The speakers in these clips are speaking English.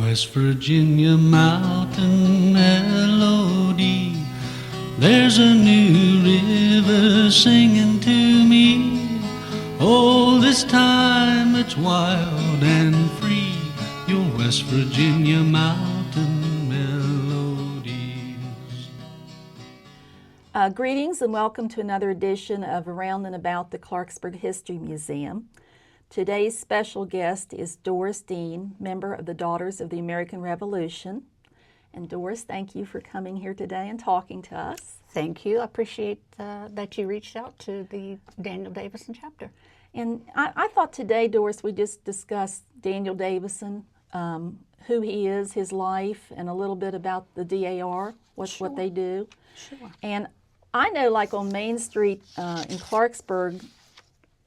West Virginia mountain melody. There's a new river singing to me. Oh, this time it's wild and free, your West Virginia mountain melodies. Greetings and welcome to another edition of Around and About the Clarksburg History Museum. Today's special guest is Doris Dean, member of the Daughters of the American Revolution. And Doris, thank you for coming here today and talking to us. Thank you. I appreciate that you reached out to the Daniel Davisson chapter. And I thought today, Doris, we just discussed Daniel Davisson, who he is, his life, and a little bit about the DAR, what they do. Sure. And I know, like on Main Street in Clarksburg,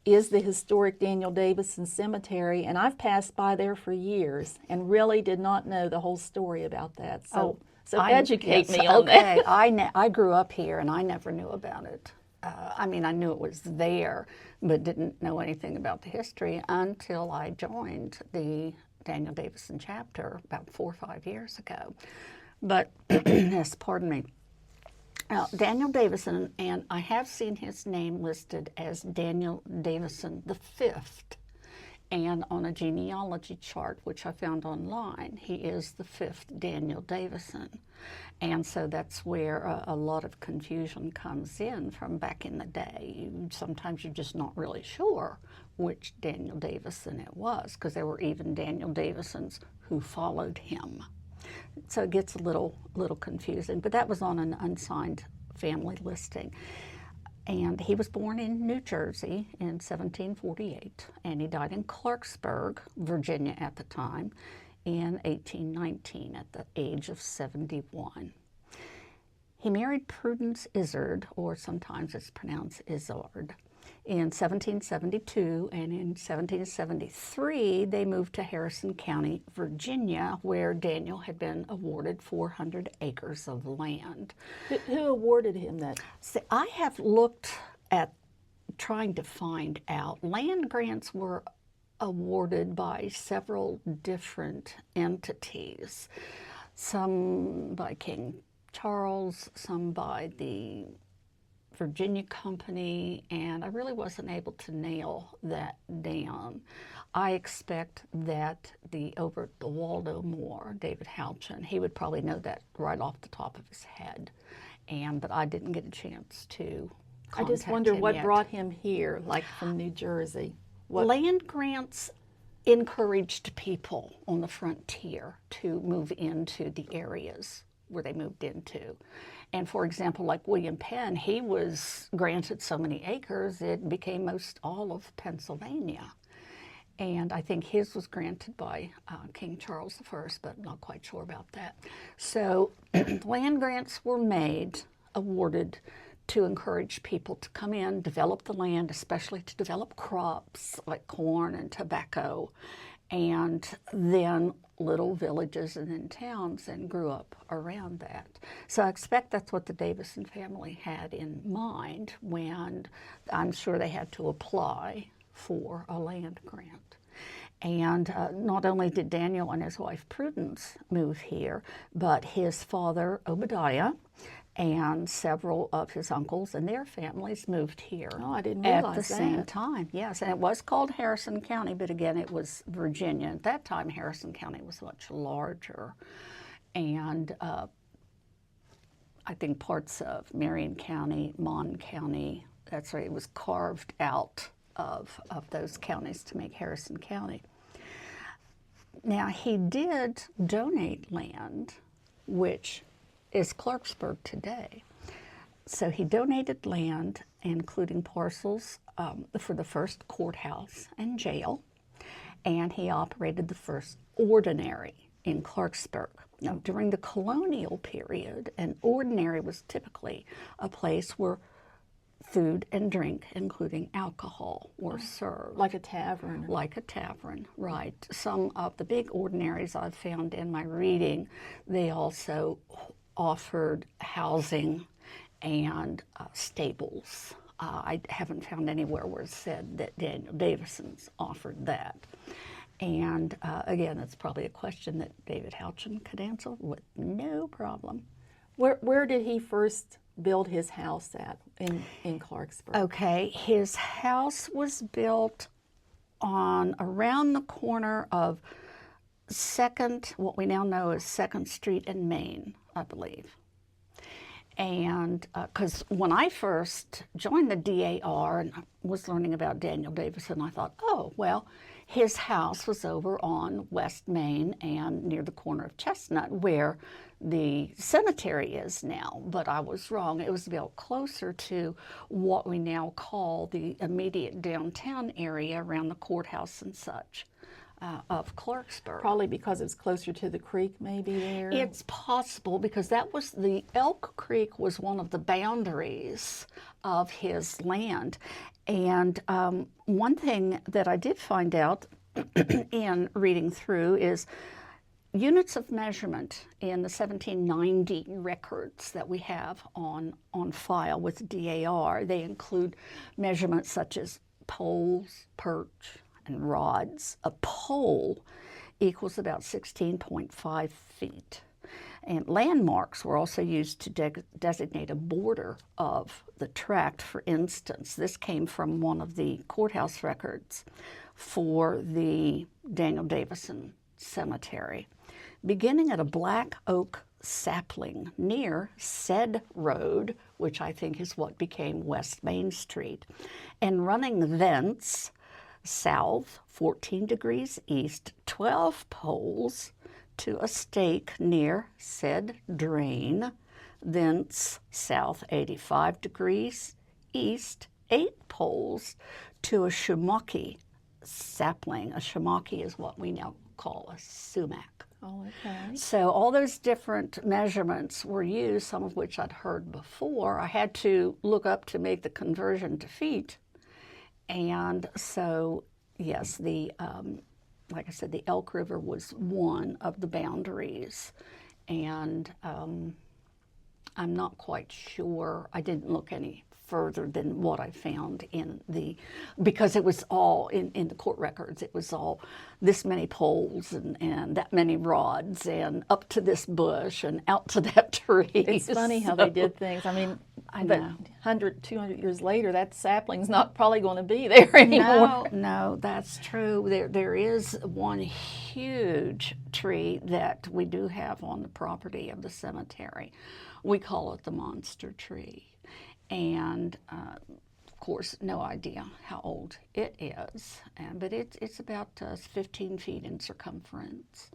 is the historic Daniel Davisson Cemetery, and I've passed by there for years and really did not know the whole story about that. So educate me on that. I grew up here and I never knew about it. I knew it was there, but didn't know anything about the history until I joined the Daniel Davisson chapter about 4 or 5 years ago. But, yes, pardon me. Daniel Davisson, and I have seen his name listed as Daniel Davisson the Fifth, and on a genealogy chart, which I found online, he is the fifth Daniel Davisson. And so that's where a lot of confusion comes in from back in the day. Sometimes you're just not really sure which Daniel Davisson it was, because there were even Daniel Davissons who followed him. So it gets a little confusing, but that was on an unsigned family listing. And he was born in New Jersey in 1748, and he died in Clarksburg, Virginia at the time, in 1819 at the age of 71. He married Prudence Izzard, or sometimes it's pronounced Izzard, in 1772, and in 1773 they moved to Harrison County, Virginia, where Daniel had been awarded 400 acres of land. Who awarded him that? See, I have looked at trying to find out. Land grants were awarded by several different entities, some by King Charles, some by the Virginia Company, and I really wasn't able to nail that down. I expect that over at the Waldo Moore, David Houchin, he would probably know that right off the top of his head, but I didn't get a chance to contact him. I just wonder what brought him here, like from New Jersey. Land grants encouraged people on the frontier to move into the areas where they moved into. And for example, like William Penn, he was granted so many acres, it became most all of Pennsylvania. And I think his was granted by King Charles I, but I'm not quite sure about that. So land grants were awarded to encourage people to come in, develop the land, especially to develop crops like corn and tobacco, and then little villages and then towns, and grew up around that. So I expect that's what the Davisson family had in mind when I'm sure they had to apply for a land grant. And not only did Daniel and his wife Prudence move here, but his father Obadiah and several of his uncles and their families moved here. Oh, I didn't realize at the same time. Yes, and it was called Harrison County, but again, it was Virginia. At that time, Harrison County was much larger, and I think parts of Marion County, Mon County, that's right, it was carved out of those counties to make Harrison County. Now, he did donate land, which is Clarksburg today. So he donated land, including parcels for the first courthouse and jail, and he operated the first ordinary in Clarksburg. Now, during the colonial period, an ordinary was typically a place where food and drink, including alcohol, were served. Like a tavern. Like a tavern, right. Some of the big ordinaries I've found in my reading, they also offered housing and stables. I haven't found anywhere where it said that Daniel Davisson's offered that. And again, it's probably a question that David Houchin could answer with no problem. Where did he first build his house at in Clarksburg? Okay, his house was built on around the corner of what we now know as 2nd Street and Main, I believe. And because when I first joined the DAR and was learning about Daniel Davisson, I thought, oh, well, his house was over on West Main and near the corner of Chestnut, where the cemetery is now. But I was wrong. It was built closer to what we now call the immediate downtown area around the courthouse and such. Of Clarksburg. Probably because it's closer to the creek, maybe there. It's possible, because that was the Elk Creek was one of the boundaries of his land. And one thing that I did find out in reading through is units of measurement in the 1790 records that we have on file with DAR. They include measurements such as poles, perch, and rods. A pole equals about 16.5 feet. And landmarks were also used to designate a border of the tract. For instance, this came from one of the courthouse records for the Daniel Davisson Cemetery. Beginning at a black oak sapling near said road, which I think is what became West Main Street, and running thence south 14 degrees east, 12 poles to a stake near said drain, thence south 85 degrees east, 8 poles to a shumaki sapling. A shumaki is what we now call a sumac. Oh, okay. So all those different measurements were used, some of which I'd heard before. I had to look up to make the conversion to feet. And so, yes, like I said, the Elk River was one of the boundaries. And I'm not quite sure. I didn't look any further than what I found because it was all in the court records. It was all this many poles and that many rods and up to this bush and out to that tree. It's funny how they did things. I mean, I but know. 100, 200 years later, that sapling's not probably going to be there anymore. No, that's true. There is one huge tree that we do have on the property of the cemetery. We call it the monster tree. And of course, no idea how old it is, but it's about 15 feet in circumference.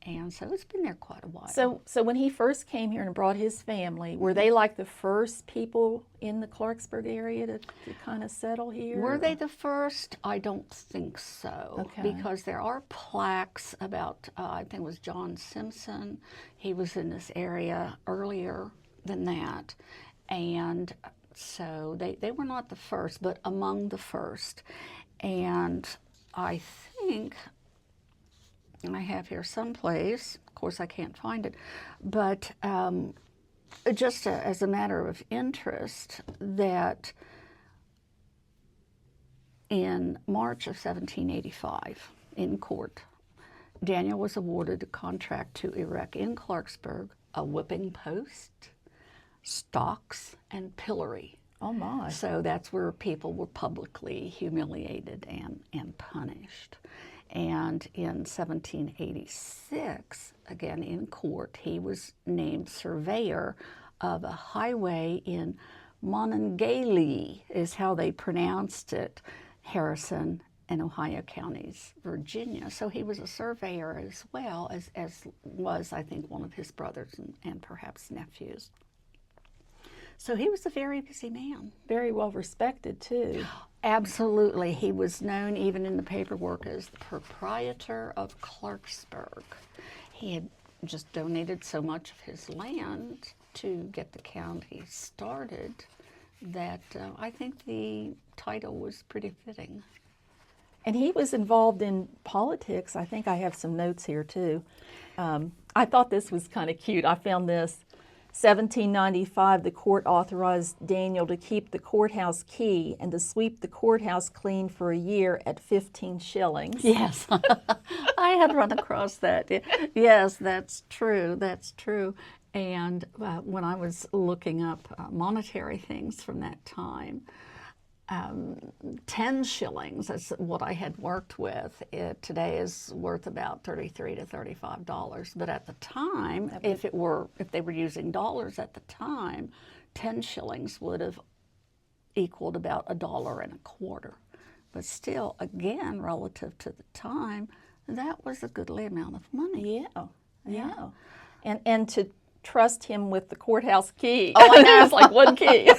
And so it's been there quite a while. So when he first came here and brought his family, were they like the first people in the Clarksburg area to kind of settle here? Were they the first? I don't think so. Okay. Because there are plaques about, I think it was John Simpson. He was in this area earlier than that. And so they were not the first, but among the first. And I think, and I have here someplace, of course I can't find it, but just as a matter of interest, that in March of 1785, in court, Daniel was awarded a contract to erect in Clarksburg a whipping post, stocks, and pillory. Oh my. So that's where people were publicly humiliated and punished. And in 1786, again in court, he was named surveyor of a highway in Monongalia, is how they pronounced it, Harrison and Ohio counties, Virginia. So he was a surveyor as well as was, I think, one of his brothers and perhaps nephews. So he was a very busy man. Very well respected, too. Absolutely. He was known even in the paperwork as the proprietor of Clarksburg. He had just donated so much of his land to get the county started that I think the title was pretty fitting. And he was involved in politics. I think I have some notes here, too. I thought this was kind of cute. I found this. 1795, the court authorized Daniel to keep the courthouse key and to sweep the courthouse clean for a year at 15 shillings. Yes, I had run across that. Yes, that's true. That's true. And when I was looking up monetary things from that time, 10 shillings, that's what I had worked with. It today is worth about $33 to $35. But at the time, if they were using dollars at the time, 10 shillings would have equaled about $1.25. But still, again, relative to the time, that was a goodly amount of money. Yeah. And to trust him with the courthouse key. Oh, I know. It's like one key.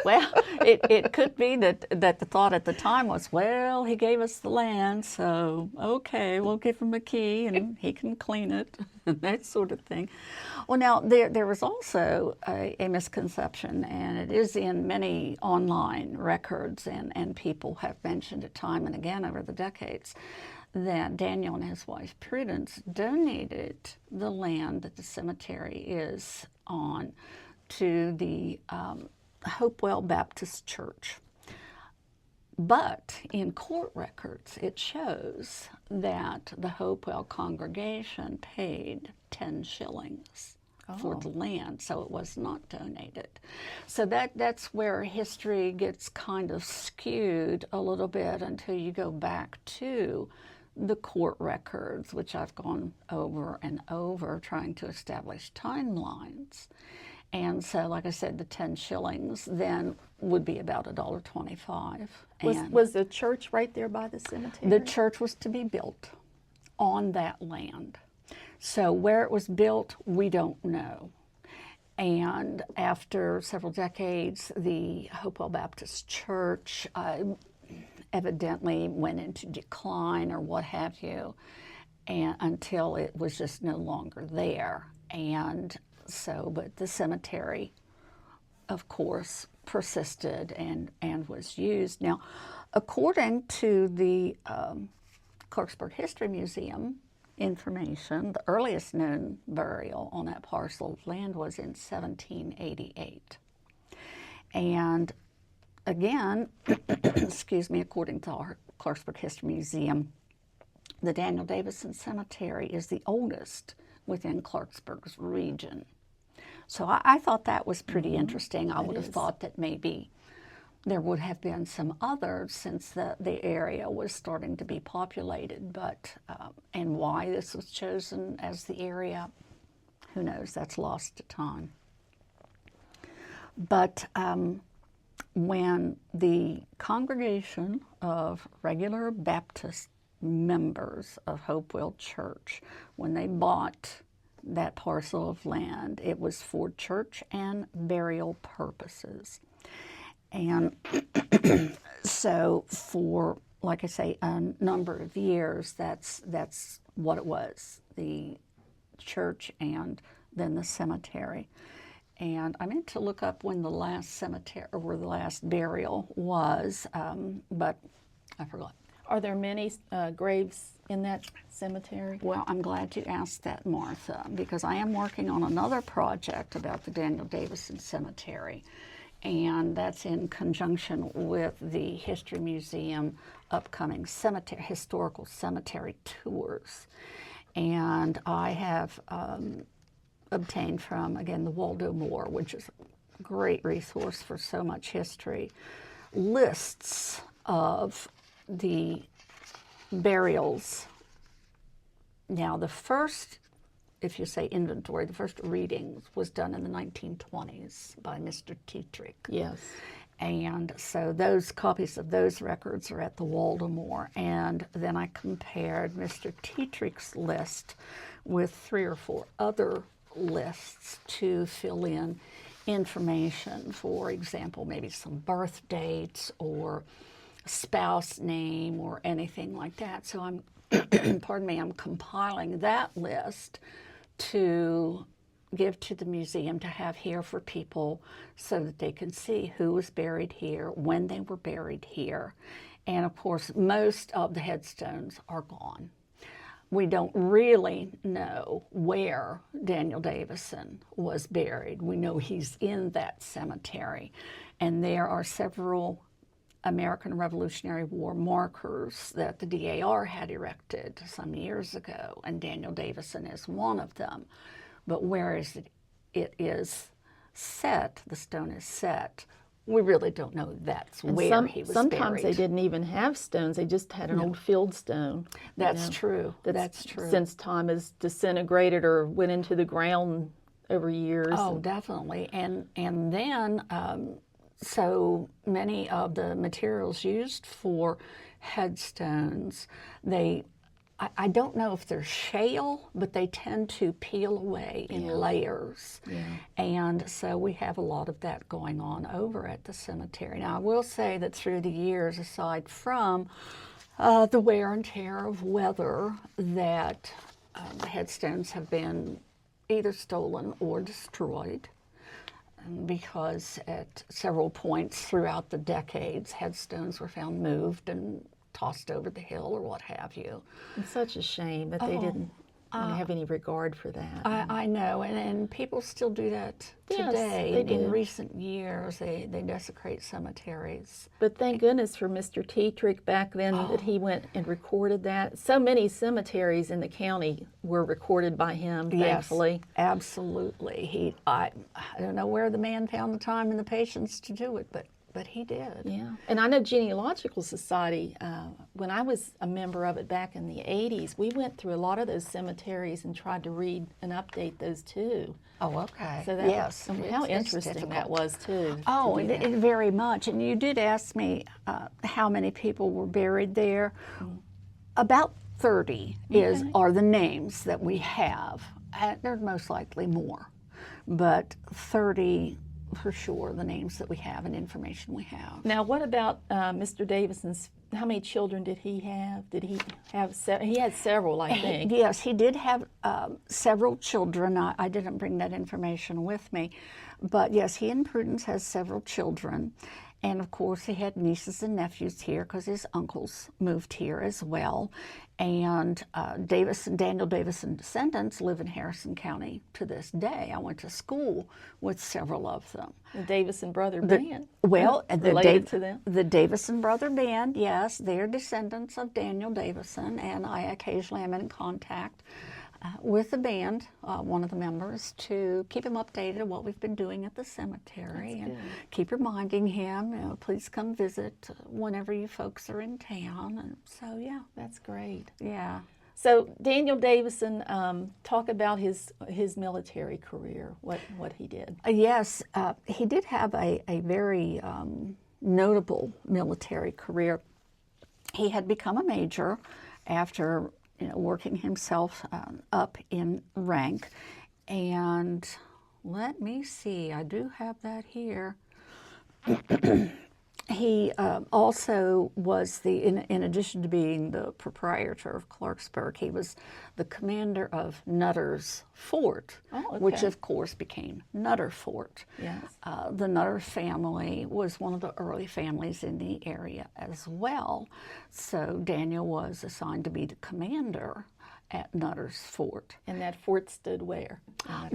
Well, it could be that the thought at the time was, well, he gave us the land, so okay, we'll give him a key and he can clean it, and that sort of thing. Well, now, there was also a misconception, and it is in many online records, and people have mentioned it time and again over the decades, that Daniel and his wife Prudence donated the land that the cemetery is on to the Hopewell Baptist Church. But in court records, it shows that the Hopewell congregation paid 10 shillings for the land, so it was not donated. So that's where history gets kind of skewed a little bit until you go back to the court records, which I've gone over and over trying to establish timelines. And so, like I said, the 10 shillings then would be about $1.25. Was the church right there by the cemetery? The church was to be built on that land. So where it was built, we don't know. And after several decades, the Hopewell Baptist Church evidently went into decline or what have you, and until it was just no longer there. And so, but the cemetery, of course, persisted and was used. Now, according to the Clarksburg History Museum information, the earliest known burial on that parcel of land was in 1788. And again, excuse me, according to our Clarksburg History Museum, the Daniel Davisson Cemetery is the oldest within Clarksburg's region. So I thought that was pretty interesting. I would have thought that maybe there would have been some others since the area was starting to be populated, but and why this was chosen as the area, who knows, that's lost to time. But when the congregation of regular Baptist members of Hopewell Church, when they bought that parcel of land, it was for church and burial purposes. And so for, like I say, a number of years, that's what it was, the church and then the cemetery. And I meant to look up when the last cemetery or the last burial was, but I forgot. Are there many graves in that cemetery? Well, I'm glad you asked that, Martha, because I am working on another project about the Daniel Davisson Cemetery, and that's in conjunction with the History Museum upcoming historical cemetery tours. And I have obtained from, again, the Waldo Moore, which is a great resource for so much history, lists of the burials. Now, the first, if you say inventory, the first readings was done in the 1920s by Mr. Tetrick. Yes. And so those copies of those records are at the Waldo Moore. And then I compared Mr. Tetrick's list with 3 or 4 other lists to fill in information. For example, maybe some birth dates or spouse name or anything like that. So I'm, pardon me, I'm compiling that list to give to the museum to have here for people so that they can see who was buried here, when they were buried here. And of course, most of the headstones are gone. we don't really know where Daniel Davisson was buried. We know he's in that cemetery, and there are several American Revolutionary War markers that the DAR had erected some years ago, and Daniel Davisson is one of them. But where it is set, the stone is set, we really don't know that's And where he was sometimes buried. they didn't even have stones. They just had an old field stone. That's true. That's true. Since time has disintegrated or went into the ground over years. Oh, definitely. And then so many of the materials used for headstones, I don't know if they're shale, but they tend to peel away in layers. Yeah. And so we have a lot of that going on over at the cemetery. Now, I will say that through the years, aside from the wear and tear of weather, that headstones have been either stolen or destroyed, because at several points throughout the decades, headstones were found moved and tossed over the hill or what have you. It's such a shame that they didn't have any regard for that. I know, and people still do that Yes, today. they do. In recent years, they desecrate cemeteries. But thank goodness for Mr. Tetrick back then that he went and recorded that. So many cemeteries in the county were recorded by him, thankfully. Yes, absolutely. I don't know where the man found the time and the patience to do it, but he did. Yeah, and I know Genealogical Society, when I was a member of it back in the 80s, we went through a lot of those cemeteries and tried to read and update those too. Oh, okay. So that, yes. how it's interesting that difficult. was too. Oh, to do it that. very much. And you did ask me how many people were buried there. About 30 are the names that we have. There's most likely more, but 30 for sure, the names that we have and information we have. Now, what about Mr. Davison's? How many children did he have? Did he have? He had several, I think. Yes, he did have several children. I didn't bring that information with me, but yes, he and Prudence has several children. And of course, he had nieces and nephews here because his uncles moved here as well. And Daniel Davisson descendants live in Harrison County to this day. I went to school with several of them. The Davisson brother band. Well, related to them. The Davisson brother band, yes, they're descendants of Daniel Davisson, and I occasionally am in contact with the band, one of the members, to keep him updated on what we've been doing at the cemetery. That's and good. keep reminding him, please come visit whenever you folks are in town. And so, yeah. That's great. Yeah. So Daniel Davisson, talk about his military career, what he did. Yes, he did have a very notable military career. He had become a major after working himself up in rank. And let me see, I do have that here. He also was in addition to being the proprietor of Clarksburg, he was the commander of Nutter's Fort, which of course became Nutter Fort. Yes. The Nutter family was one of the early families in the area as well. So Daniel was assigned to be the commander at Nutter's Fort. And that fort stood where? I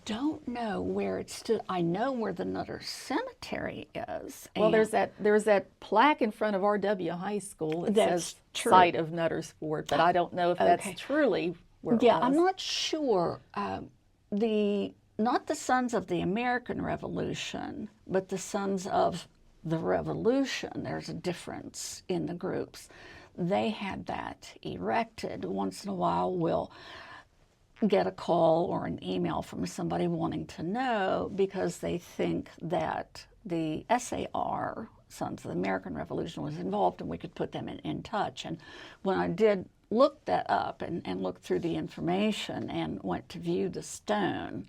don't know where it stood. I know where the Nutter Cemetery is. Well, there's that plaque in front of RW High School that That's says true. site of Nutter's Fort, but I don't know if that's truly where it was. I'm not sure. Not the Sons of the American Revolution, but the Sons of the Revolution. There's a difference in the groups. They had that erected. Once in a while, we'll get a call or an email from somebody wanting to know because they think that the SAR, Sons of the American Revolution, was involved and we could put them in touch. And when I did look that up and look through the information and went to view the stone,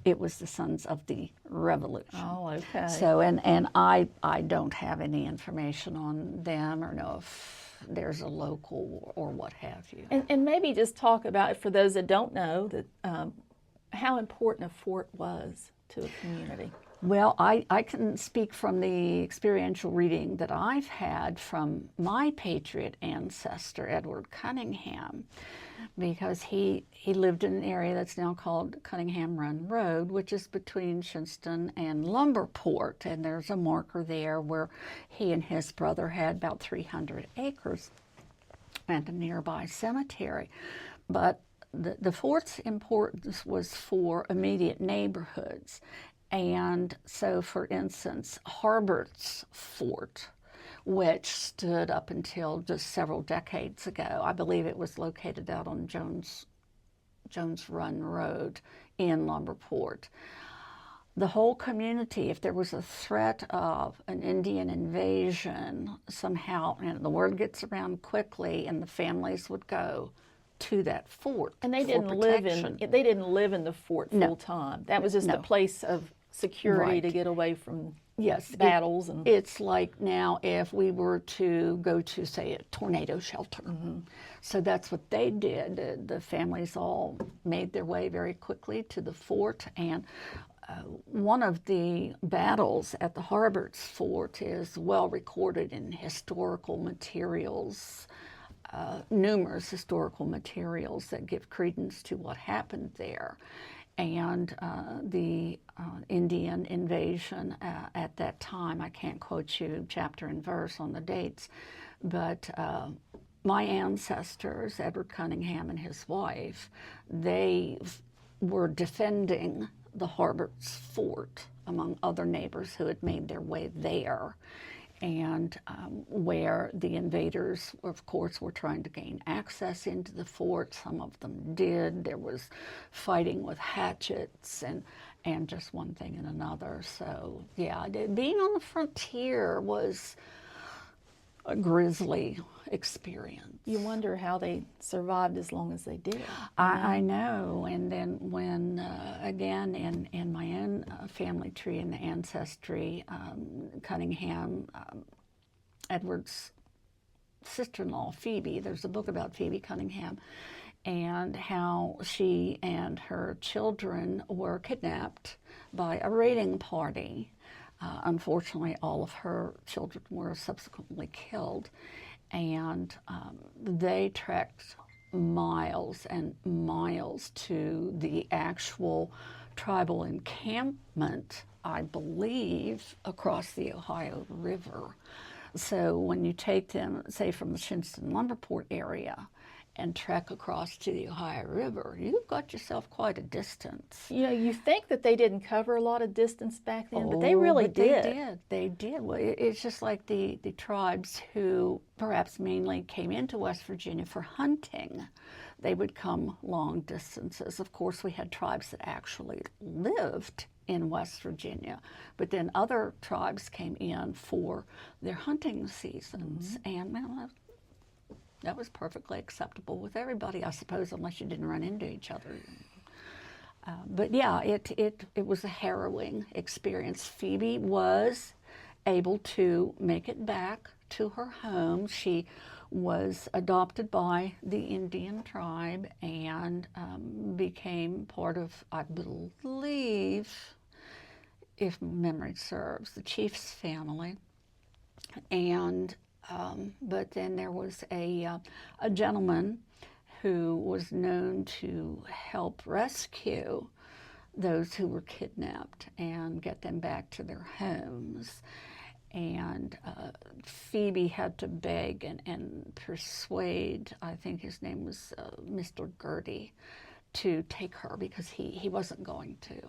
it was the Sons of the Revolution. Oh, okay. So, and I don't have any information on them or know if there's a local or what have you. And maybe just talk about, for those that don't know, that how important a fort was to a community. Well, I can speak from the experiential reading that I've had from my patriot ancestor, Edward Cunningham, because he lived in an area that's now called Cunningham Run Road, which is between Shinston and Lumberport, and there's a marker there where he and his brother had about 300 acres and a nearby cemetery. But the fort's importance was for immediate neighborhoods. And so, for instance, Harbert's Fort, which stood up until just several decades ago, I believe it was located out on Jones Run Road in Lumberport. The whole community, if there was a threat of an Indian invasion, somehow, the word gets around quickly, and the families would go to that fort. And they didn't live in the fort full time. That was just a place of security to get away from battles. It's like now if we were to go to, say, a tornado shelter. So that's what they did. The families all made their way very quickly to the fort, and one of the battles at the Harbert's Fort is well recorded in historical materials, numerous historical materials that give credence to what happened there. And the Indian invasion at that time, I can't quote you chapter and verse on the dates, but my ancestors, Edward Cunningham and his wife, they were defending the Harbert's Fort among other neighbors who had made their way there, and where the invaders, of course, were trying to gain access into the fort. Some of them did. There was fighting with hatchets and just one thing and another. So, yeah, being on the frontier was a grisly experience. You wonder how they survived as long as they did. I know. And then when, again, in my own family tree and ancestry, Cunningham, Edward's sister-in-law, Phoebe, there's a book about Phoebe Cunningham, and how she and her children were kidnapped by a raiding party. Unfortunately, all of her children were subsequently killed, and they trekked miles and miles to the actual tribal encampment, I believe, across the Ohio River. So when you take them, say, from the Shinston Lumberport area and trek across to the Ohio River, you've got yourself quite a distance. You know, you think that they didn't cover a lot of distance back then, but they really did. They did. Well, it's just like the tribes who perhaps mainly came into West Virginia for hunting. They would come long distances. Of course, we had tribes that actually lived in West Virginia, but then other tribes came in for their hunting seasons, and that was perfectly acceptable with everybody, I suppose, unless you didn't run into each other. But yeah, it was a harrowing experience. Phoebe was able to make it back to her home. She was adopted by the Indian tribe and became part of, I believe, if memory serves, the chief's family. And but then there was a gentleman who was known to help rescue those who were kidnapped and get them back to their homes. And Phoebe had to beg and persuade, I think his name was Mr. Gertie, to take her because he wasn't going to.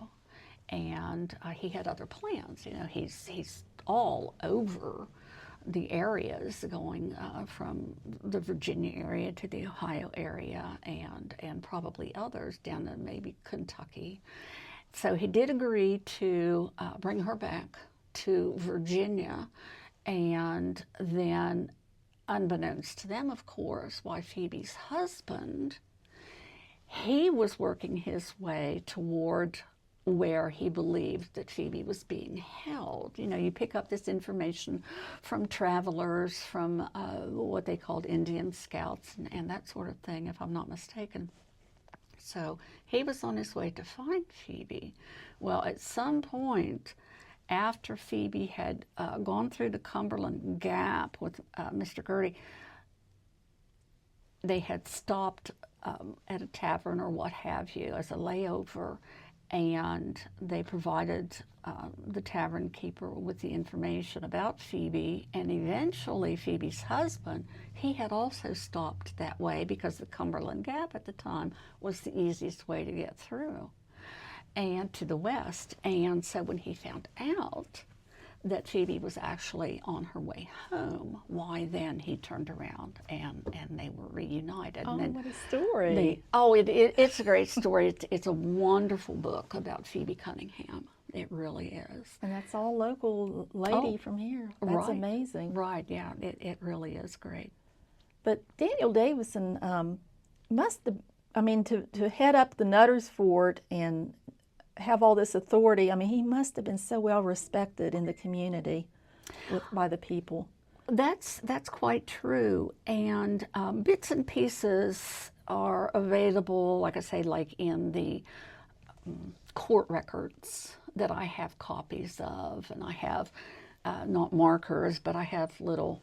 And he had other plans. You know, he's all over the areas, going from the Virginia area to the Ohio area and probably others down to maybe Kentucky. So he did agree to bring her back to Virginia, and then, unbeknownst to them, of course, why Phoebe's husband, he was working his way toward where he believed that Phoebe was being held. You know, you pick up this information from travelers, from what they called Indian scouts and that sort of thing, if I'm not mistaken. So he was on his way to find Phoebe. Well, at some point, after Phoebe had gone through the Cumberland Gap with Mr. Gertie, they had stopped at a tavern or what have you as a layover, and they provided the tavern keeper with the information about Phoebe, and eventually Phoebe's husband, he had also stopped that way because the Cumberland Gap at the time was the easiest way to get through and to the west. And so when he found out that Phoebe was actually on her way home, why then he turned around and they were reunited. Oh, and what a story. It's a great story. It's a wonderful book about Phoebe Cunningham. It really is. And that's all local lady from here. That's right. amazing. Right, yeah, it really is great. But Daniel Davisson must have, I mean, to head up the Nutters Fort and have all this authority, I mean, he must have been so well respected in the community by the people. That's quite true. And bits and pieces are available, like I say, like in the court records that I have copies of, and I have not markers, but I have little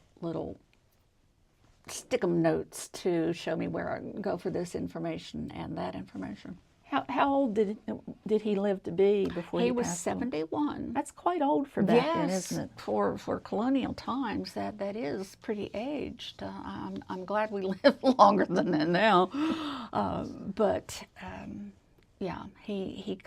stick-em notes to show me where I can go for this information and that information. How old did he live to be before he was passed away? 71. That's quite old for back then, Yes, isn't it? for colonial times, that is pretty aged. I'm glad we live longer than that now. Yeah, he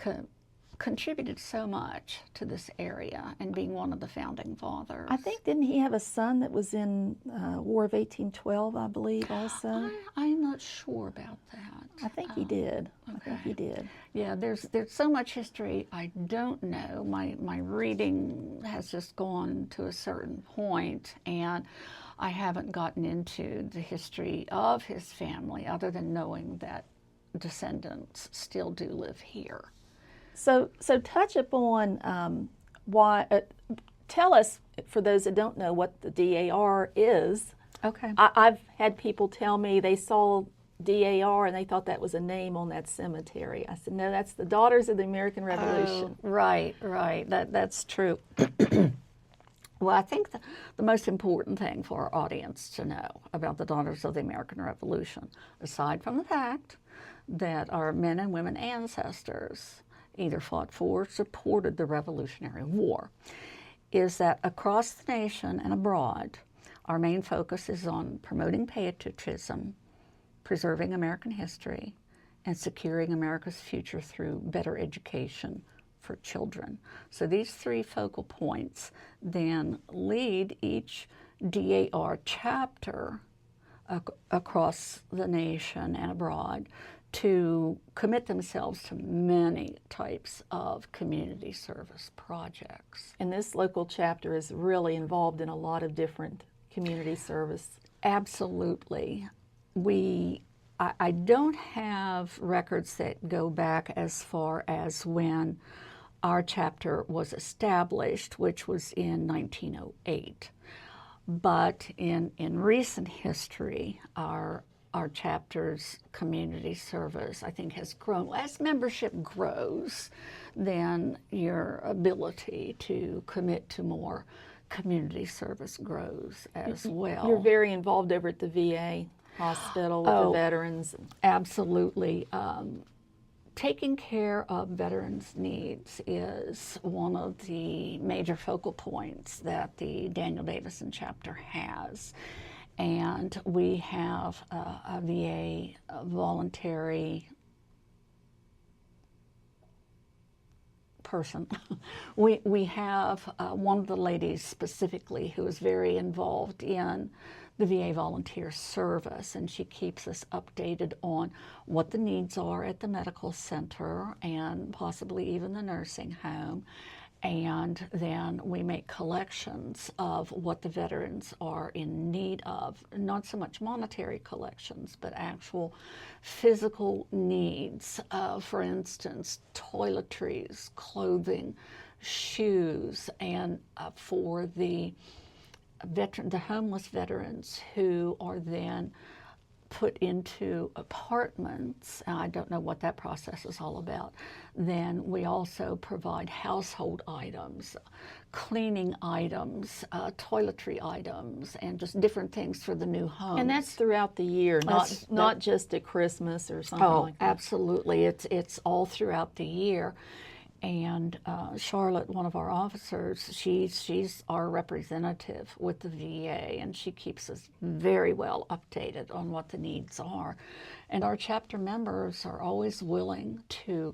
contributed so much to this area and being one of the founding fathers. I think, didn't he have a son that was in War of 1812, I believe, also? I'm not sure about that. I think he did. Okay. I think he did. Yeah, there's so much history I don't know. My reading has just gone to a certain point, and I haven't gotten into the history of his family other than knowing that descendants still do live here. So touch upon why. Tell us, for those that don't know, what the DAR is. Okay. I've had people tell me they saw DAR and they thought that was a name on that cemetery. I said, no, that's the Daughters of the American Revolution. Oh, right. That's true. Well, I think the most important thing for our audience to know about the Daughters of the American Revolution, aside from the fact that our men and women ancestors either fought for or supported the Revolutionary War, is that across the nation and abroad, our main focus is on promoting patriotism, preserving American history, and securing America's future through better education for children. So these three focal points then lead each DAR chapter across the nation and abroad to commit themselves to many types of community service projects. And this local chapter is really involved in a lot of different community service. Absolutely. I don't have records that go back as far as when our chapter was established, which was in 1908. But in recent history, our chapter's community service, I think, has grown. As membership grows, then your ability to commit to more community service grows as well. You're very involved over at the VA hospital with the veterans. Absolutely. Taking care of veterans' needs is one of the major focal points that the Daniel Davisson chapter has. And we have a VA voluntary person. we have one of the ladies specifically who is very involved in the VA volunteer service, and she keeps us updated on what the needs are at the medical center and possibly even the nursing home. And then we make collections of what the veterans are in need of, not so much monetary collections, but actual physical needs. For instance, toiletries, clothing, shoes, and for the homeless veterans who are then put into apartments, and I don't know what that process is all about, then we also provide household items, cleaning items, toiletry items, and just different things for the new homes. And that's throughout the year, not just at Christmas or something like that. Absolutely. It's all throughout the year. And Charlotte, one of our officers, she's our representative with the VA, and she keeps us very well updated on what the needs are. And our chapter members are always willing to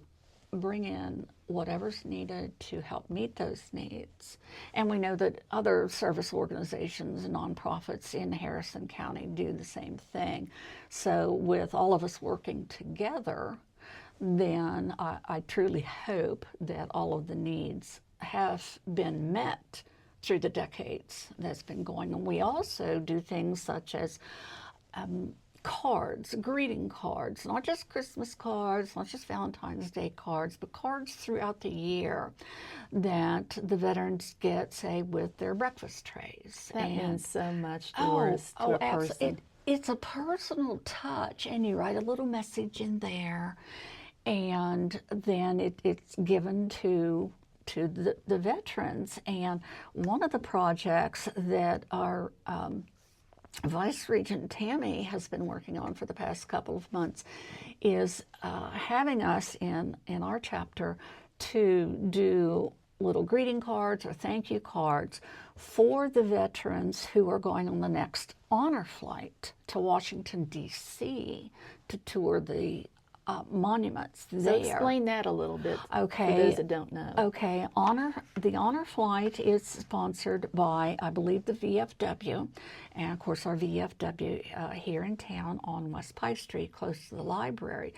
bring in whatever's needed to help meet those needs. And we know that other service organizations and nonprofits in Harrison County do the same thing. So with all of us working together, then I truly hope that all of the needs have been met through the decades that's been going on. We also do things such as cards, greeting cards, not just Christmas cards, not just Valentine's Day cards, but cards throughout the year that the veterans get, say, with their breakfast trays. That means so much, Doris, to a person. It's a personal touch, and you write a little message in there, and then it's given to the veterans. And one of the projects that our Vice Regent Tammy has been working on for the past couple of months is having us in our chapter to do little greeting cards or thank you cards for the veterans who are going on the next honor flight to Washington, D.C. to tour the monuments there. So explain that a little bit for those that don't know. Okay, the honor flight is sponsored by, I believe, the VFW, and of course our VFW here in town on West Pike Street, close to the library.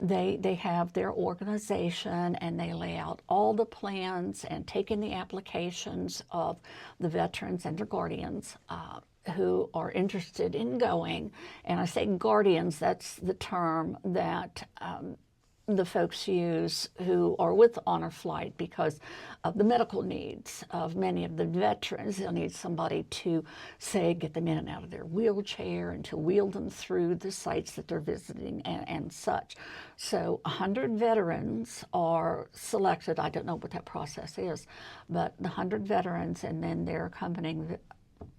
They have their organization, and they lay out all the plans and take in the applications of the veterans and their guardians who are interested in going. And I say guardians, that's the term that the folks use who are with honor flight because of the medical needs of many of the veterans. They'll need somebody to, say, get them in and out of their wheelchair and to wheel them through the sites that they're visiting and such. So 100 veterans are selected. I don't know what that process is, but the 100 veterans and then their accompanying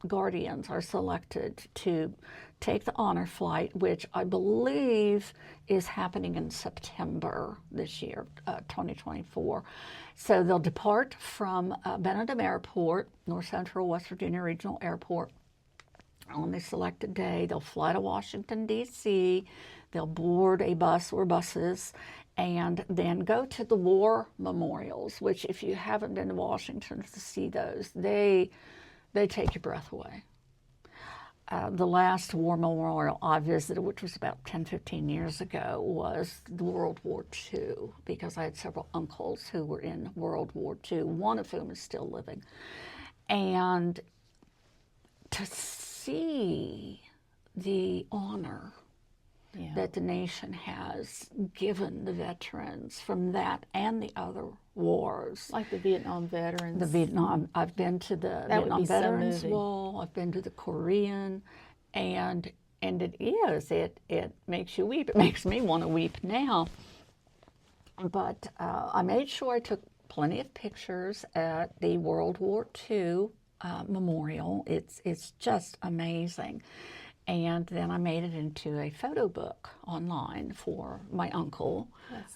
guardians are selected to take the honor flight, which I believe is happening in September this year, 2024. So they'll depart from Benedum Airport, North Central West Virginia Regional Airport, on the selected day. They'll fly to Washington, D.C., they'll board a bus or buses, and then go to the war memorials, which if you haven't been to Washington to see those, they take your breath away. The last war memorial I visited, which was about 10, 15 years ago, was World War II, because I had several uncles who were in World War II, one of whom is still living. And to see the honor that the nation has given the veterans from that and the other wars. Like the Vietnam veterans. I've been to the Vietnam Veterans Wall, I've been to the Korean, and it makes you weep. It makes me want to weep now. But I made sure I took plenty of pictures at the World War II memorial. It's just amazing. And then I made it into a photo book online for my uncle,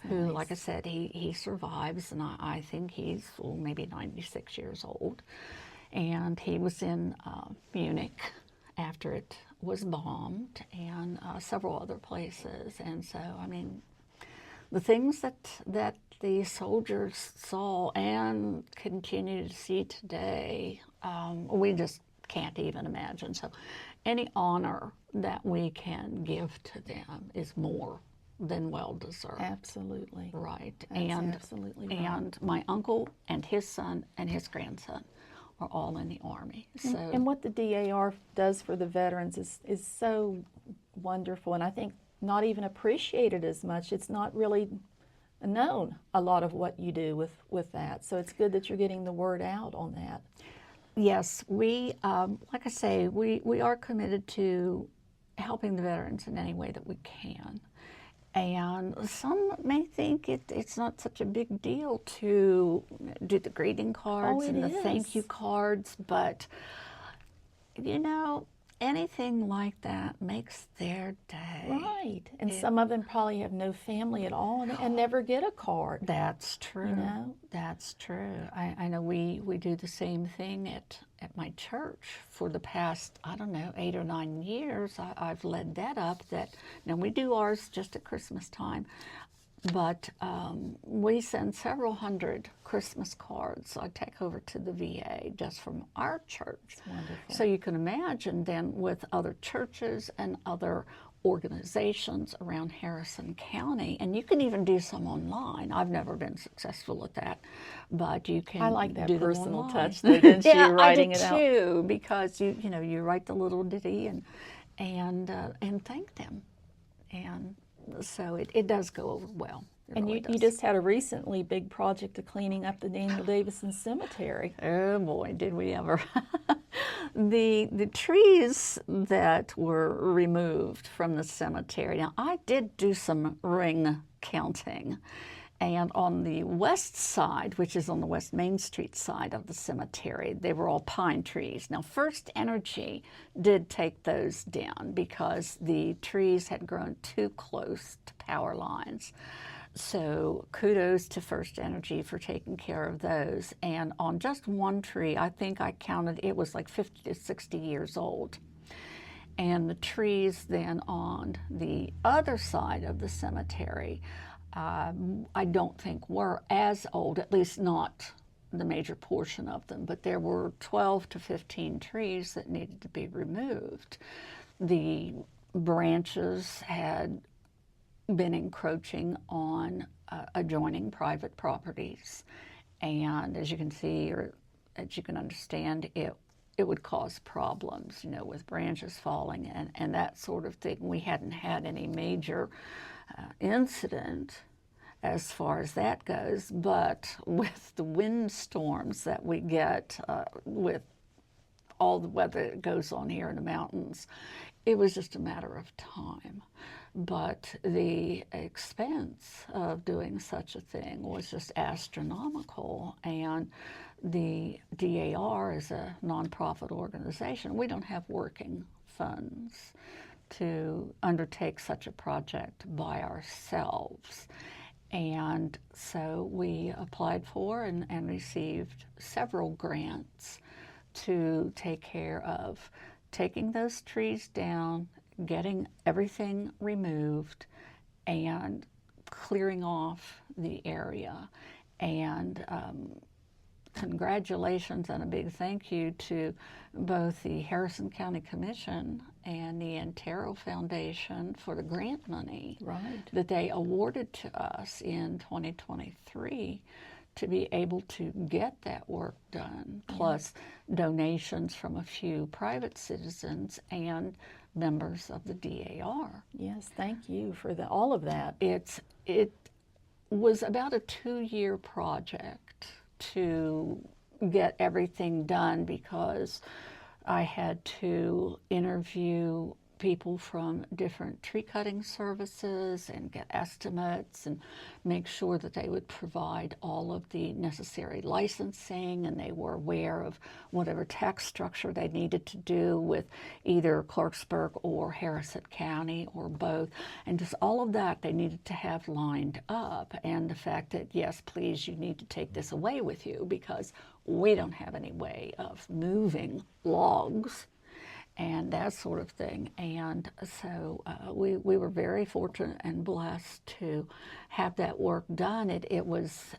who, like I said, he survives, and I think he's maybe 96 years old. And he was in Munich after it was bombed, and several other places. And so, I mean, the things that the soldiers saw and continue to see today, we just can't even imagine. So any honor that we can give to them is more than well deserved. Absolutely. Right. That's absolutely right. And my uncle and his son and his grandson are all in the Army. So and what the DAR does for the veterans is so wonderful, and I think not even appreciated as much. It's not really known, a lot of what you do with that. So it's good that you're getting the word out on that. Yes, we, like I say, we are committed to helping the veterans in any way that we can. And some may think it's not such a big deal to do the greeting cards and the thank you cards, but you know, anything like that makes their day. Right. And some of them probably have no family at all and never get a card. That's true. You know? That's true. I know we do the same thing at my church for the past, I don't know, 8 or 9 years. I've led that up. That now we do ours just at Christmas time, but we send several hundred Christmas cards I take over to the VA just from our church. Wonderful. So you can imagine then with other churches and other organizations around Harrison County, and you can even do some online. I've never been successful at that, but you can. I like that do personal them touch, online. though, didn't you, Yeah, writing I did it out? too, because you write the little ditty and thank them, and so it does go over well. It And really you does. just had a recently big project of cleaning up the Daniel Davisson Cemetery. Oh boy, did we ever. The trees that were removed from the cemetery. Now, I did do some ring counting. And on the west side, which is on the West Main Street side of the cemetery, they were all pine trees. Now, First Energy did take those down because the trees had grown too close to power lines. So kudos to First Energy for taking care of those. And on just one tree, I think I counted, it was like 50 to 60 years old. And the trees then on the other side of the cemetery, I don't think were as old, at least not the major portion of them, but there were 12 to 15 trees that needed to be removed. The branches had been encroaching on adjoining private properties, and as you can see, or as you can understand, it would cause problems, with branches falling and that sort of thing. We hadn't had any major incident as far as that goes, but with the windstorms that we get with all the weather that goes on here in the mountains, it was just a matter of time. But the expense of doing such a thing was just astronomical. And the DAR is a nonprofit organization. We don't have working funds to undertake such a project by ourselves. And so we applied for and received several grants to take care of taking those trees down, getting everything removed, and clearing off the area. And congratulations and a big thank you to both the Harrison County Commission and the Antero Foundation for the grant money that they awarded to us in 2023 to be able to get that work done, plus donations from a few private citizens and members of the DAR. Yes, thank you for all of that. It was about a 2-year project to get everything done because I had to interview people from different tree cutting services and get estimates and make sure that they would provide all of the necessary licensing and they were aware of whatever tax structure they needed to do with either Clarksburg or Harrison County or both, and just all of that they needed to have lined up. And the fact that, yes, please, you need to take this away with you because we don't have any way of moving logs and that sort of thing. And so we were very fortunate and blessed to have that work done. It was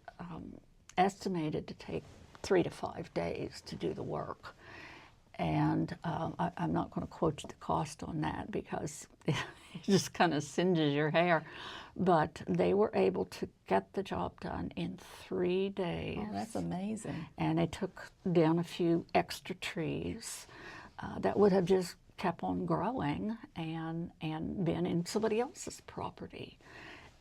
estimated to take 3 to 5 days to do the work. And I'm not going to quote you the cost on that because it just kind of singes your hair. But they were able to get the job done in 3 days. Oh, that's amazing. And they took down a few extra trees that would have just kept on growing and been in somebody else's property.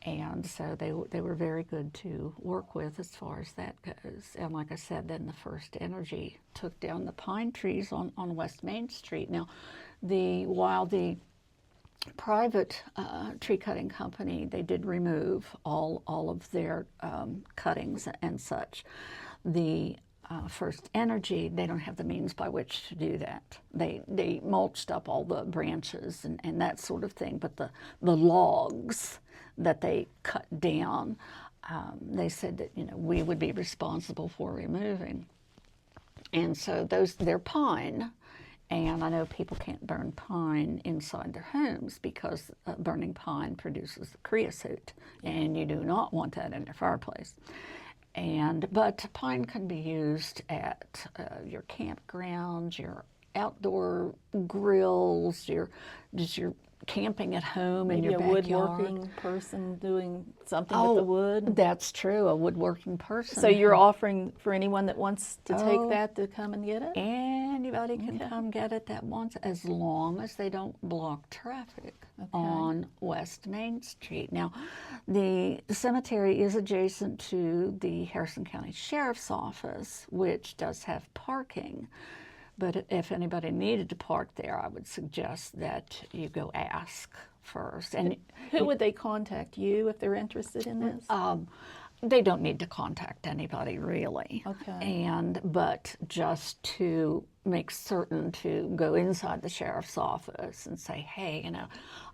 And so they were very good to work with as far as that goes. And like I said, then the First Energy took down the pine trees on West Main Street. Now, while the private tree cutting company, they did remove all of their cuttings and such. The First Energy, they don't have the means by which to do that. They mulched up all the branches and that sort of thing, but the logs that they cut down, they said that, you know, we would be responsible for removing. And so they're pine. And I know people can't burn pine inside their homes because burning pine produces creosote, and you do not want that in your fireplace. But pine can be used at your campgrounds, your outdoor grills, your camping at home in Maybe your a backyard. woodworking person doing something with the wood. That's true, a woodworking person. So you're offering for anyone that wants to take that to come and get it? Anybody can come get it that wants, as long as they don't block traffic on West Main Street. Now, the cemetery is adjacent to the Harrison County Sheriff's Office, which does have parking. But if anybody needed to park there, I would suggest that you go ask first. And who would they contact? You if they're interested in this? They don't need to contact anybody really. Okay. But just to make certain to go inside the sheriff's office and say, hey, you know,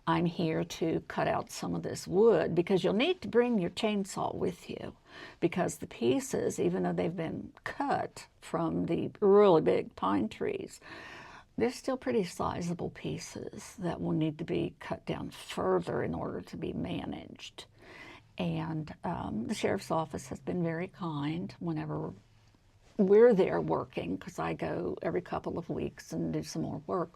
I'm here to cut out some of this wood, because you'll need to bring your chainsaw with you, because the pieces, even though they've been cut from the really big pine trees, they're still pretty sizable pieces that will need to be cut down further in order to be managed. And the sheriff's office has been very kind whenever we're there working, because I go every couple of weeks and do some more work.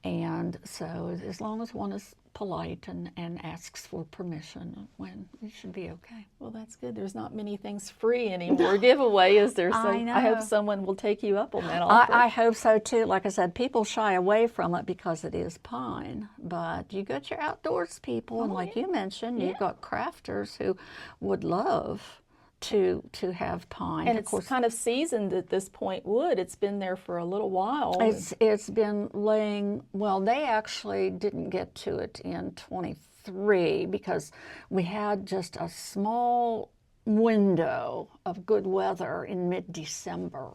And so as long as one is polite and asks for permission, when it should be okay. Well, that's good. There's not many things free anymore. Giveaway, is there? So I know. I hope someone will take you up on that offer. I hope so too. Like I said, people shy away from it because it is pine, but you got your outdoors people, and like you mentioned, you've got crafters who would love to have pine. And of course, it's kind of seasoned at this point, wood. It's been there for a little while. it's been laying, well, they actually didn't get to it in 23 because we had just a small window of good weather in mid-December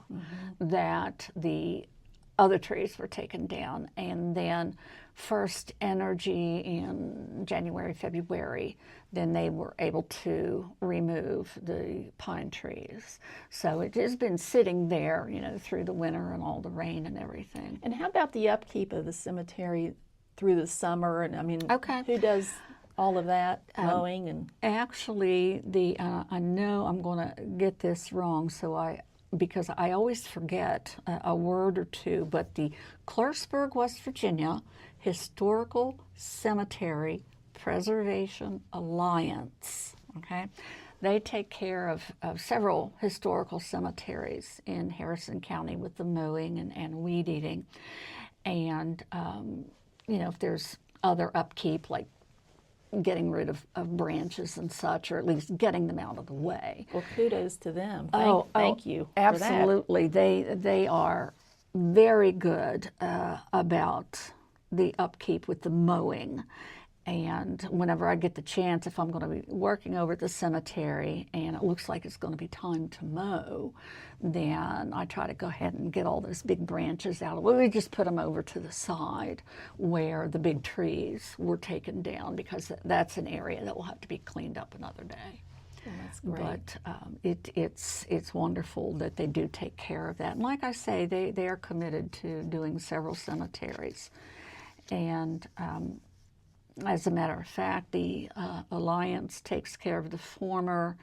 that the other trees were taken down, and then First Energy in January, February, then they were able to remove the pine trees. So it has been sitting there, you know, through the winter and all the rain and everything. And how about the upkeep of the cemetery through the summer? And I mean, who does all of that mowing and? Actually, I know I'm going to get this wrong, because I always forget a word or two, but the Clarksburg, West Virginia Historical Cemetery Preservation Alliance, okay? They take care of several historical cemeteries in Harrison County with the mowing and weed eating. And, you know, if there's other upkeep, like getting rid of branches and such, or at least getting them out of the way. Well, kudos to them. Thank you. Absolutely. They are very good about the upkeep with the mowing. And whenever I get the chance, if I'm going to be working over at the cemetery and it looks like it's going to be time to mow, then I try to go ahead and get all those big branches out. We just put them over to the side where the big trees were taken down, because that's an area that will have to be cleaned up another day. Well, that's great. But it's wonderful that they do take care of that. And like I say, they are committed to doing several cemeteries. And as a matter of fact, the Alliance takes care of the former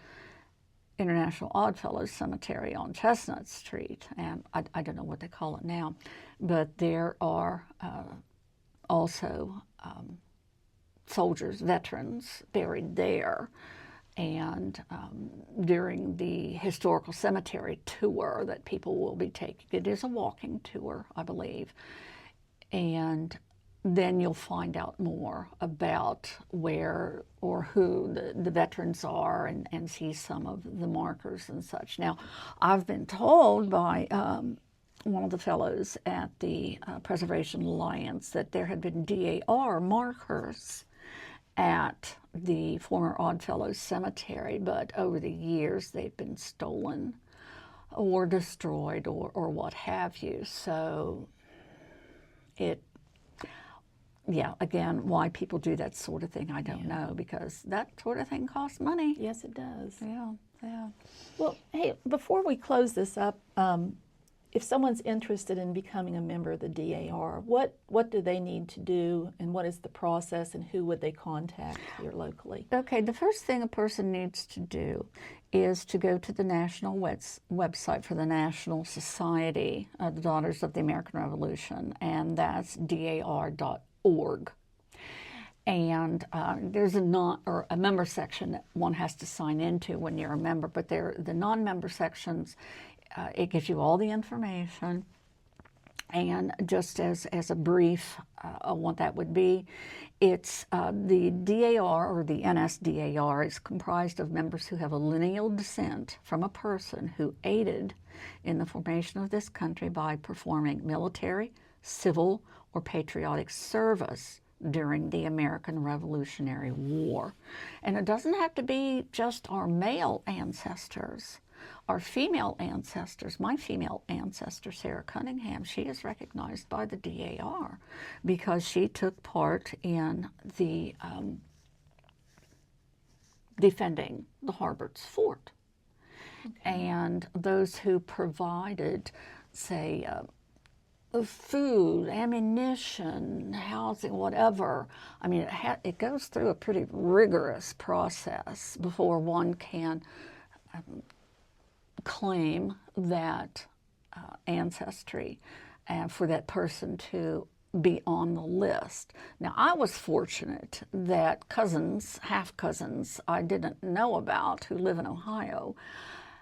International Oddfellows Cemetery on Chestnut Street, and I don't know what they call it now, but there are also soldiers, veterans buried there. And during the historical cemetery tour that people will be taking, it is a walking tour, I believe, and then you'll find out more about where or who the veterans are, and see some of the markers and such. Now, I've been told by one of the fellows at the Preservation Alliance that there had been DAR markers at the former Oddfellows Cemetery, but over the years they've been stolen or destroyed or what have you. So yeah, again, why people do that sort of thing, I don't know, because that sort of thing costs money. Yes, it does. Yeah, yeah. Well, hey, before we close this up, if someone's interested in becoming a member of the DAR, what do they need to do, and what is the process, and who would they contact here locally? Okay, the first thing a person needs to do is to go to the national website for the National Society of the Daughters of the American Revolution, and that's dar.org. And there's a member section that one has to sign into when you're a member, but the non-member sections, it gives you all the information. And just as a brief on what that would be, it's the DAR, or the NSDAR, is comprised of members who have a lineal descent from a person who aided in the formation of this country by performing military, civil, or patriotic service during the American Revolutionary War. And it doesn't have to be just our male ancestors. Our female ancestors, my female ancestor, Sarah Cunningham, she is recognized by the DAR because she took part in the defending the Harvards Fort. Okay. And those who provided, say, food, ammunition, housing, whatever. I mean, it goes through a pretty rigorous process before one can claim that ancestry and for that person to be on the list. Now, I was fortunate that cousins, half-cousins I didn't know about who live in Ohio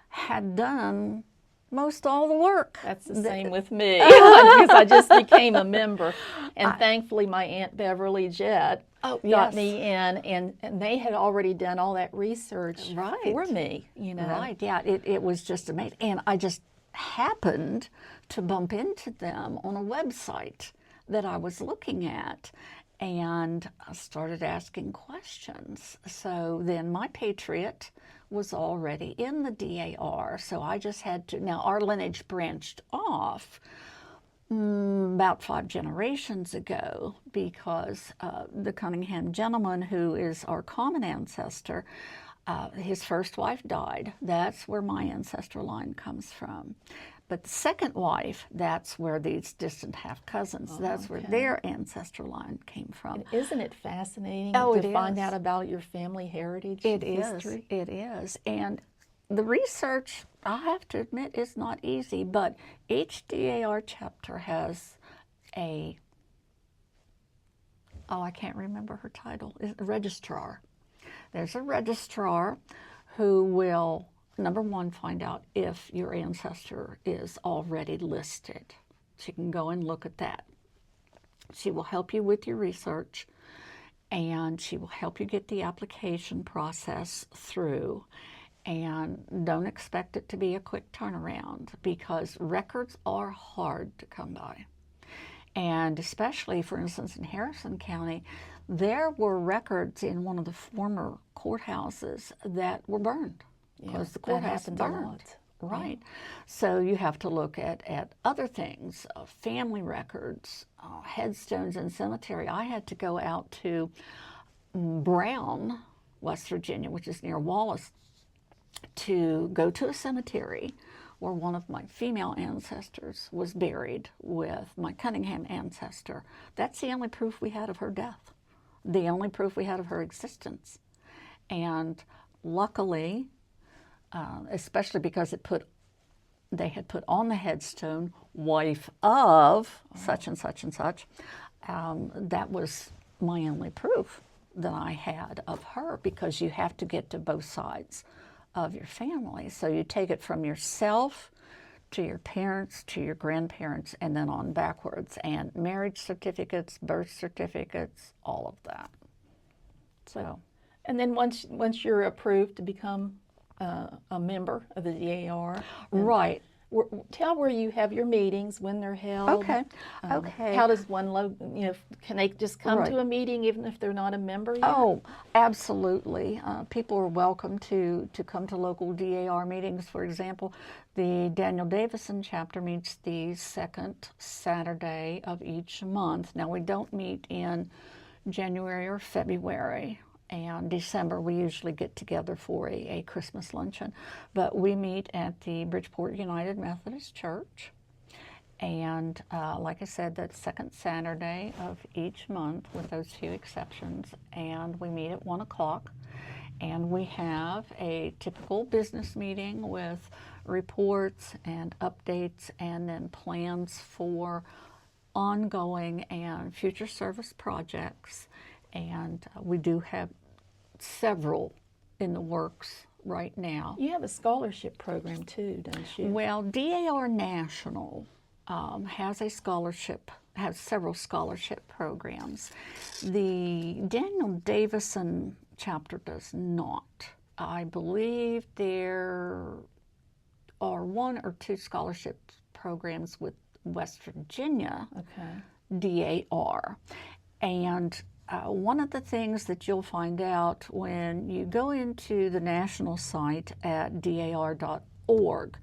had done most all the work. That's the same with me, because I just became a member. And thankfully, my Aunt Beverly Jett got me in, and they had already done all that research for me, you know. Right, yeah, it was just amazing. And I just happened to bump into them on a website that I was looking at, and I started asking questions. So then my patriot was already in the DAR, so I just had to, now our lineage branched off about 5 generations ago because the Cunningham gentleman, who is our common ancestor, his first wife died. That's where my ancestral line comes from. But the second wife, that's where these distant half-cousins, that's where their ancestral line came from. And isn't it fascinating to find out about your family heritage history? It is. And the research, I have to admit, is not easy, but each DAR chapter has I can't remember her title, a registrar. There's a registrar who will, number one, find out if your ancestor is already listed. She can go and look at that. She will help you with your research, and she will help you get the application process through. And don't expect it to be a quick turnaround, because records are hard to come by. And especially, for instance, in Harrison County, there were records in one of the former courthouses that were burned. Because the courthouse burned. Right. Yeah. So you have to look at other things, family records, headstones in cemetery. I had to go out to Brown, West Virginia, which is near Wallace, to go to a cemetery where one of my female ancestors was buried with my Cunningham ancestor. That's the only proof we had of her death, the only proof we had of her existence. And luckily, especially because they had put on the headstone, wife of such and such and such, that was my only proof that I had of her, because you have to get to both sides of your family. So you take it from yourself to your parents, to your grandparents, and then on backwards, and marriage certificates, birth certificates, all of that. So, and then once you're approved to become a member of the DAR, right, Tell where you have your meetings, when they're held. Okay. Okay. How does one can they just come Right. to a meeting even if they're not a member yet? Oh, absolutely. People are welcome to come to local DAR meetings. For example, the Daniel Davisson chapter meets the second Saturday of each month. Now, we don't meet in January or February. And December, we usually get together for a Christmas luncheon. But we meet at the Bridgeport United Methodist Church. And like I said, that's second Saturday of each month with those few exceptions. And we meet at 1 o'clock. And we have a typical business meeting with reports and updates and then plans for ongoing and future service projects. And we do have several in the works right now. You have a scholarship program too, don't you? Well, DAR National has several scholarship programs. The Daniel Davisson chapter does not. I believe there are 1 or 2 scholarship programs with West Virginia DAR. And one of the things that you'll find out when you go into the national site at dar.org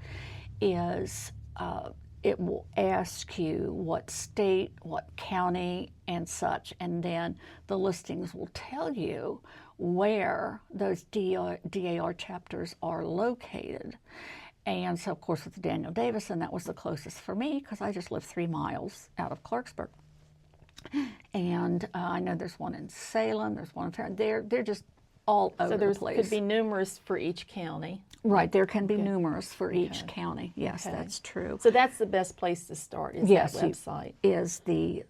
is it will ask you what state, what county, and such, and then the listings will tell you where those DAR chapters are located. And so, of course, with the Daniel Davisson, that was the closest for me because I just live 3 miles out of Clarksburg. And I know there's one in Salem, there's one in Fairfield. They're just all over the place. So there could be numerous for each county. Right, there can be numerous for each county. Yes, that's true. So that's the best place to start, is that website. Is the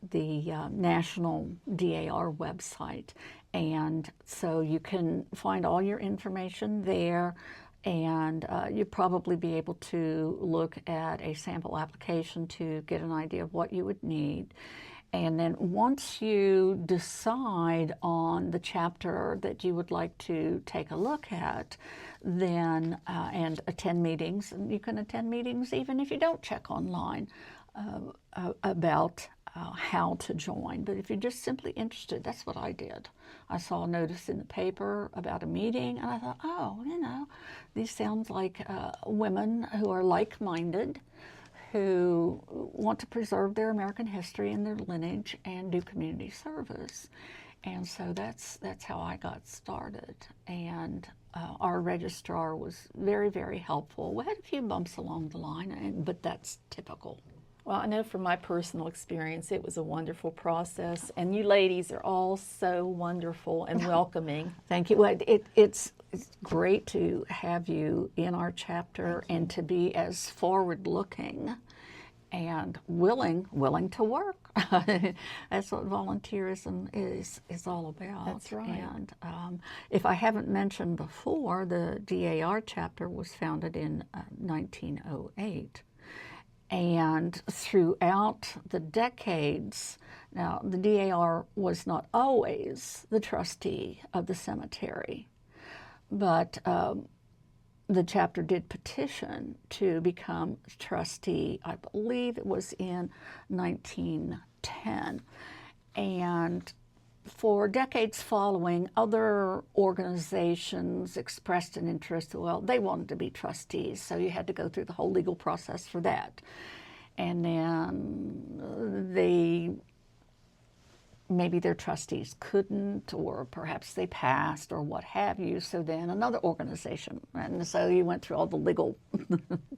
National DAR website. And so you can find all your information there, and you'd probably be able to look at a sample application to get an idea of what you would need. And then once you decide on the chapter that you would like to take a look at, then and attend meetings, and you can attend meetings even if you don't check online about how to join. But if you're just simply interested, that's what I did. I saw a notice in the paper about a meeting, and I thought, oh, these sounds like women who are like-minded, who want to preserve their American history and their lineage and do community service. And so that's how I got started. And our registrar was very, very helpful. We had a few bumps along the line, but that's typical. Well, I know from my personal experience, it was a wonderful process. And you ladies are all so wonderful and welcoming. Thank you. Well, it's great to have you in our chapter and to be as forward-looking and willing to work. That's what volunteerism is all about. That's right. And if I haven't mentioned before, the DAR chapter was founded in 1908. And throughout the decades, now the DAR was not always the trustee of the cemetery, but the chapter did petition to become trustee. I believe it was in 1910. And for decades following, other organizations expressed an interest. Well, they wanted to be trustees, so you had to go through the whole legal process for that. And then maybe their trustees couldn't, or perhaps they passed, or what have you, so then another organization. And so you went through all the legal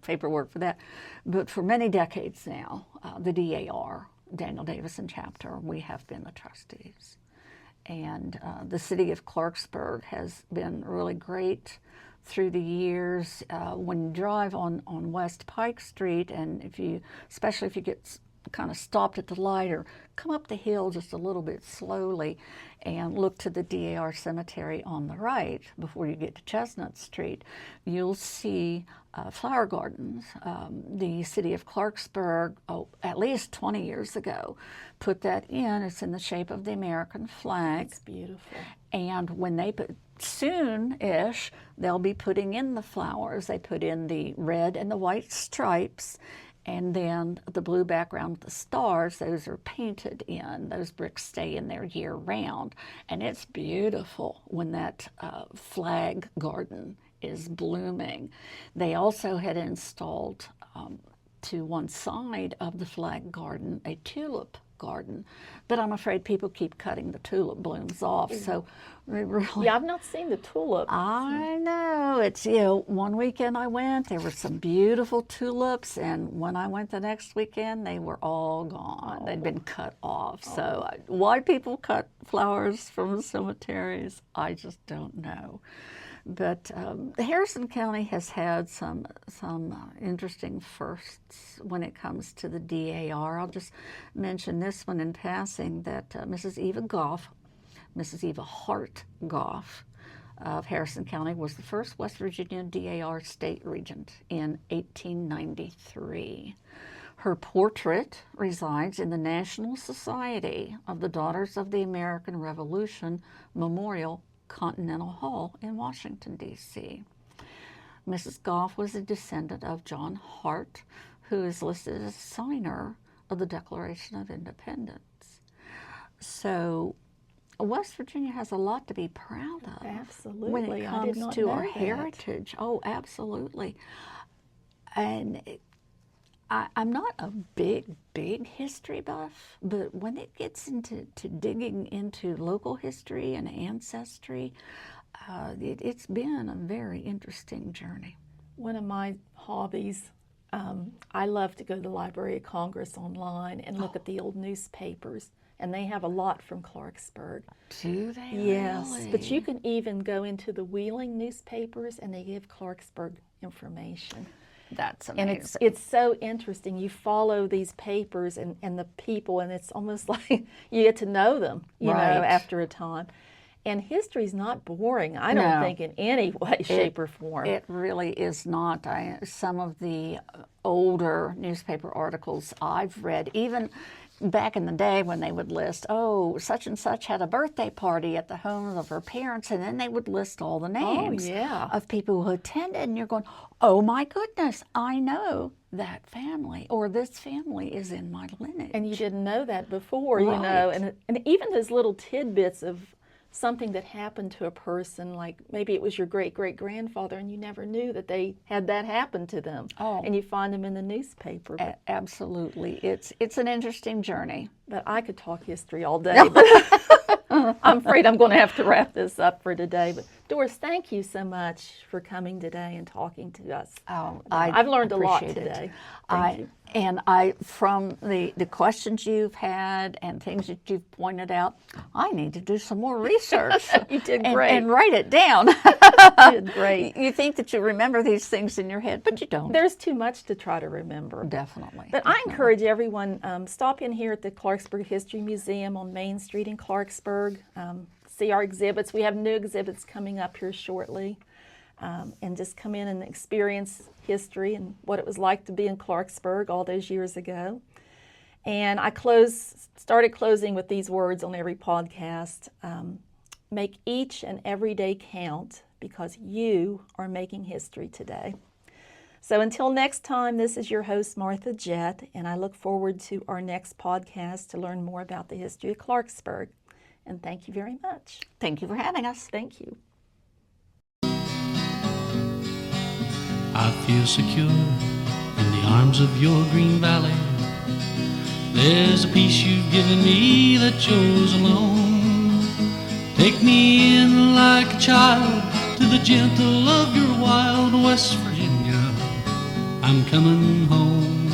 paperwork for that. But for many decades now, the DAR, Daniel Davisson chapter, we have been the trustees. And the city of Clarksburg has been really great through the years. When you drive on West Pike Street, and especially if you get kind of stopped at the light or come up the hill just a little bit slowly and look to the DAR cemetery on the right before you get to Chestnut Street, you'll see flower gardens. The city of Clarksburg, at least 20 years ago, put that in. It's in the shape of the American flag. It's beautiful. And when they put, soon-ish, they'll be putting in the flowers. They put in the red and the white stripes, and then the blue background with the stars, those are painted in. Those bricks stay in there year-round. And it's beautiful when that flag garden is blooming. They also had installed to one side of the flag garden a tulip garden, but I'm afraid people keep cutting the tulip blooms off, so we really... Yeah, I've not seen the tulip. I know. It's, you know, one weekend I went, there were some beautiful tulips, and when I went the next weekend, they were all gone. They'd been cut off. So why people cut flowers from cemeteries, I just don't know. But Harrison County has had some interesting firsts when it comes to the DAR. I'll just mention this one in passing, that Mrs. Eva Hart Goff of Harrison County was the first West Virginia DAR state regent in 1893. Her portrait resides in the National Society of the Daughters of the American Revolution Memorial Continental Hall in Washington, D.C. Mrs. Goff was a descendant of John Hart, who is listed as signer of the Declaration of Independence. So West Virginia has a lot to be proud of. Absolutely. When it comes to our heritage. Oh, absolutely. And I'm not a big history buff, but when it gets into digging into local history and ancestry, it's been a very interesting journey. One of my hobbies, I love to go to the Library of Congress online and look at the old newspapers, and they have a lot from Clarksburg. Do they? Yes, really? but you can even go into the Wheeling newspapers, and they give Clarksburg information. That's amazing. And it's so interesting. You follow these papers and the people, and it's almost like you get to know them, you know, after a time. And history's not boring, I don't think, in any way, shape, or form. It really is not. Some of the older newspaper articles I've read, even back in the day when they would list, oh, such and such had a birthday party at the home of her parents, and then they would list all the names of people who attended, and you're going, oh my goodness, I know that family, or this family is in my lineage. And you didn't know that before, you know, and even those little tidbits of something that happened to a person, like maybe it was your great-great-grandfather and you never knew that they had that happen to them. Oh. And you find them in the newspaper. Absolutely. It's an interesting journey. But I could talk history all day, but I'm afraid I'm going to have to wrap this up for today. But Doris, thank you so much for coming today and talking to us. Oh, I've learned a lot today. Thank you. And from the questions you've had and things that you've pointed out, I need to do some more research. You did great. And write it down. You did great. You think that you remember these things in your head, but you don't. There's too much to try to remember. Definitely. But I encourage everyone, stop in here at the Clarksburg History Museum on Main Street in Clarksburg. See our exhibits. We have new exhibits coming up here shortly. And just come in and experience history and what it was like to be in Clarksburg all those years ago. And I started closing with these words on every podcast. Make each and every day count, because you are making history today. So until next time, this is your host, Martha Jett, and I look forward to our next podcast to learn more about the history of Clarksburg. And thank you very much. Thank you for having us. Thank you. I feel secure in the arms of your green valley. There's a peace you've given me that's yours alone. Take me in like a child to the gentle of your wild West Virginia. I'm coming home.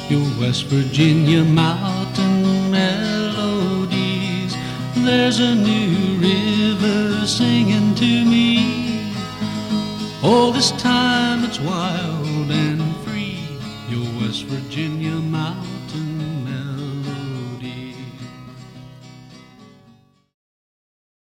Your West Virginia mountain melodies. There's a new river singing to me. Oh, this time it's wild and free, your West Virginia mountains.